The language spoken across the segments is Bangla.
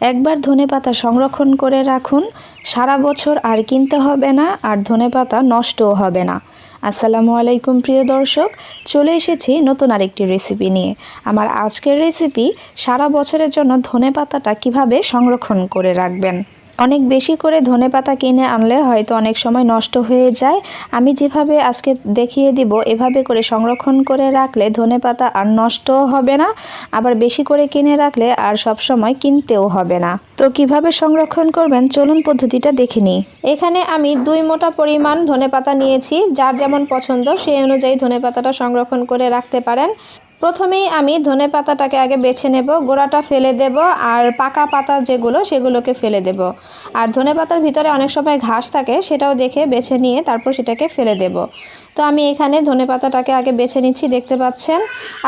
একবার ধনেপাতা সংরক্ষণ করে রাখুন, সারা বছর আর কিনতে হবে না, আর ধনেপাতা নষ্টও হবে না। আসসালামু আলাইকুম প্রিয় দর্শক, চলে এসেছি নতুন আরেকটি রেসিপি নিয়ে। আমার আজকের রেসিপি সারা বছরের জন্য ধনেপাতাটা কিভাবে সংরক্ষণ করে রাখবেন। অনেক বেশি করে ধনেপাতা কিনে আনলে হয়তো অনেক সময় নষ্ট হয়ে যায়। আমি যেভাবে আজকে দেখিয়ে দিব, এভাবে করে সংরক্ষণ করে রাখলে ধনেপাতা আর নষ্টও হবে না, আবার বেশি করে কিনে রাখলে আর সব সময় কিনতেও হবে না। তো কিভাবে সংরক্ষণ করবেন চলুন পদ্ধতিটা দেখে নিই। এখানে আমি 2 মোটা পরিমাণ ধনেপাতা নিয়েছি, যার যেমন পছন্দ সেই অনুযায়ী ধনেপাতাটা সংরক্ষণ করে রাখতে পারেন। প্রথমেই আমি ধনেপাতাটাকে আগে বেছে নেব, গোড়াটা ফেলে দেব, আর পাকা পাতা যেগুলো সেগুলোকে ফেলে দেব। আর ধনেপাতার ভিতরে অনেক সময় ঘাস থাকে, সেটাও দেখে বেছে নিয়ে তারপর সেটাকে ফেলে দেব। তো আমি এখানে ধনেপাতাটাকে আগে বেছে নিচ্ছি, দেখতে পাচ্ছেন।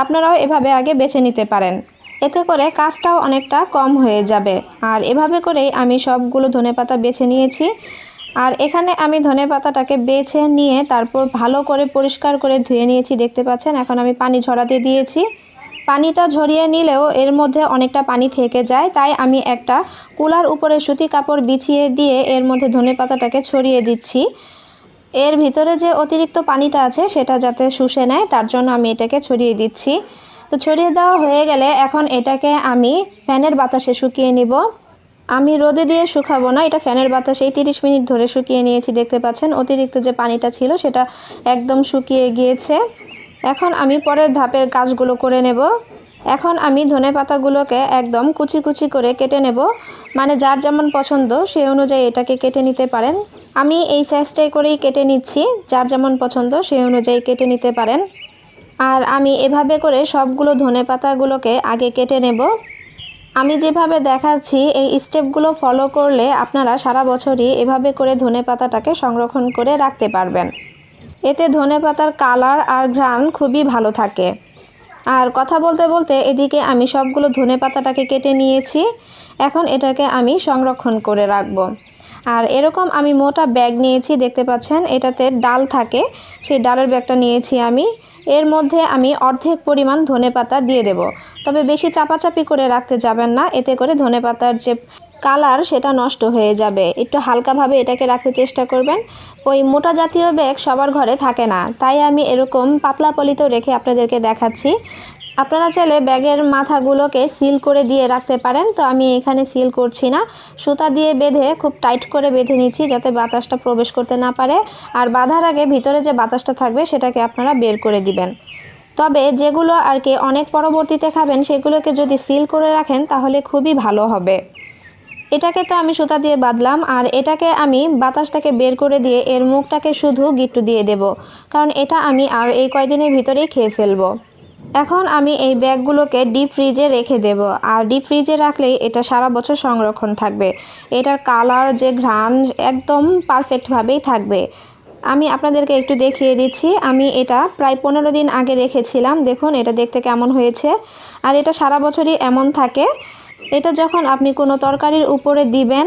আপনারাও এভাবে আগে বেছে নিতে পারেন, এতে করে কাজটাও অনেকটা কম হয়ে যাবে। আর এভাবে করেই আমি সবগুলো ধনেপাতা বেছে নিয়েছি। আর এখানে আমি ধনেপাতাটাকে বেছে নিয়ে তারপর ভালো করে পরিষ্কার করে ধুয়ে নিয়েছি, দেখতে পাচ্ছেন। এখন আমি পানি ঝরাতে দিয়েছি। পানিটা ঝরিয়ে নিলেও এর মধ্যে অনেকটা পানি থেকে যায়, তাই আমি একটা কুলার উপরে সুতি কাপড় বিছিয়ে দিয়ে এর মধ্যে ধনেপাতাটাকে ছড়িয়ে দিচ্ছি। এর ভিতরে যে অতিরিক্ত পানিটা আছে সেটা যাতে শুষে নেয়, তার জন্য আমি এটাকে ছড়িয়ে দিচ্ছি। তো ছড়িয়ে দেওয়া হয়ে গেলে এখন এটাকে আমি ফ্যানের বাতাসে শুকিয়ে নিব। আমি রোদে দিয়ে শুকাবো না, এটা ফ্যানের বাতাসেই 30 মিনিট ধরে শুকিয়ে নিয়েছি, দেখতে পাচ্ছেন। অতিরিক্ত যে পানিটা ছিল সেটা একদম শুকিয়ে গিয়েছে। এখন আমি পরের ধাপের কাজগুলো করে নেব। এখন আমি ধনেপাতাগুলোকে একদম কুচি কুচি করে কেটে নেব, মানে যার যেমন পছন্দ সেই অনুযায়ী এটাকে কেটে নিতে পারেন। আমি এই সাইজটাই করেই কেটে নিচ্ছি, যার যেমন পছন্দ সেই অনুযায়ী কেটে নিতে পারেন। আর আমি এভাবে করে সবগুলো ধনেপাতাগুলোকে আগে কেটে নেব। আমি যেভাবে দেখাচ্ছি এই স্টেপগুলো ফলো করলে আপনারা সারা বছরই এভাবে করে ধনেপাতাটাকে সংরক্ষণ করে রাখতে পারবেন। এতে ধনেপাতার কালার আর ঘ্রাণ খুবই ভালো থাকে। আর কথা বলতে বলতে এদিকে আমি সবগুলো ধনেপাতাটাকে কেটে নিয়েছি। এখন এটাকে আমি সংরক্ষণ করে রাখব। আর এরকম আমি মোটা ব্যাগ নিয়েছি, দেখতে পাচ্ছেন। এটাতে ডাল থাকে, সেই ডালের ব্যাগটা নিয়েছি আমি। এর মধ্যে আমি অর্ধেক পরিমাণ ধনেপাতা দিয়ে দেব, তবে বেশি চাপাচাপি করে রাখতে যাবেন না, এতে করে ধনেপাতার যে কালার সেটা নষ্ট হয়ে যাবে। একটু হালকাভাবে এটাকে রাখতে চেষ্টা করবেন। ওই মোটা জাতীয় ব্যাগ সবার ঘরে থাকে না, তাই আমি এরকম পাতলা পলিতেও রেখে আপনাদেরকে দেখাচ্ছি। আপনারা চাইলে ব্যাগের মাথাগুলোকে সিল করে দিয়ে রাখতে পারেন, তো আমি এখানে সিল করছি না, সুতা দিয়ে বেঁধে খুব টাইট করে বেঁধে নিচ্ছি যাতে বাতাসটা প্রবেশ করতে না পারে। আর বাঁধার আগে ভিতরে যে বাতাসটা থাকবে সেটাকে আপনারা বের করে দিবেন। তবে যেগুলো আর কি অনেক পরবর্তীতে খাবেন সেগুলোকে যদি সিল করে রাখেন তাহলে খুবই ভালো হবে। এটাকে তো আমি সুতা দিয়ে বাঁধলাম, আর এটাকে আমি বাতাসটাকে বের করে দিয়ে এর মুখটাকে শুধু গিট্টু দিয়ে দেব, কারণ এটা আমি আর এই কয়দিনের ভিতরেই খেয়ে ফেলবো। এখন আমি এই ব্যাগগুলোকে ডিপ ফ্রিজে রেখে দেব। আর ডিপ ফ্রিজে রাখলেই এটা সারা বছর সংরক্ষণ থাকবে। এটার কালার যে ঘ্রাণ একদম পারফেক্টভাবেই থাকবে। আমি আপনাদেরকে একটু দেখিয়ে দিচ্ছি। আমি এটা প্রায় 15 দিন আগে রেখেছিলাম, দেখুন এটা দেখতে কেমন হয়েছে। আর এটা সারা বছরই এমন থাকে। এটা যখন আপনি কোনো তরকারির উপরে দিবেন,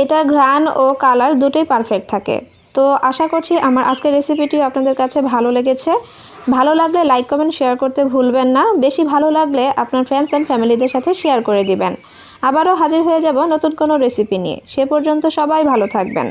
এটার ঘ্রাণ ও কালার দুটোই পারফেক্ট থাকে। তো আশা করছি আমার আজকের রেসিপিটিও আপনাদের কাছে ভালো লেগেছে। ভালো লাগলে লাইক কমেন্ট শেয়ার করতে ভুলবেন না। বেশি ভালো লাগলে আপনার ফ্রেন্ডস অ্যান্ড ফ্যামিলিদের সাথে শেয়ার করে দিবেন। আবারও হাজির হয়ে যাব নতুন কোনো রেসিপি নিয়ে। সে পর্যন্ত সবাই ভালো থাকবেন।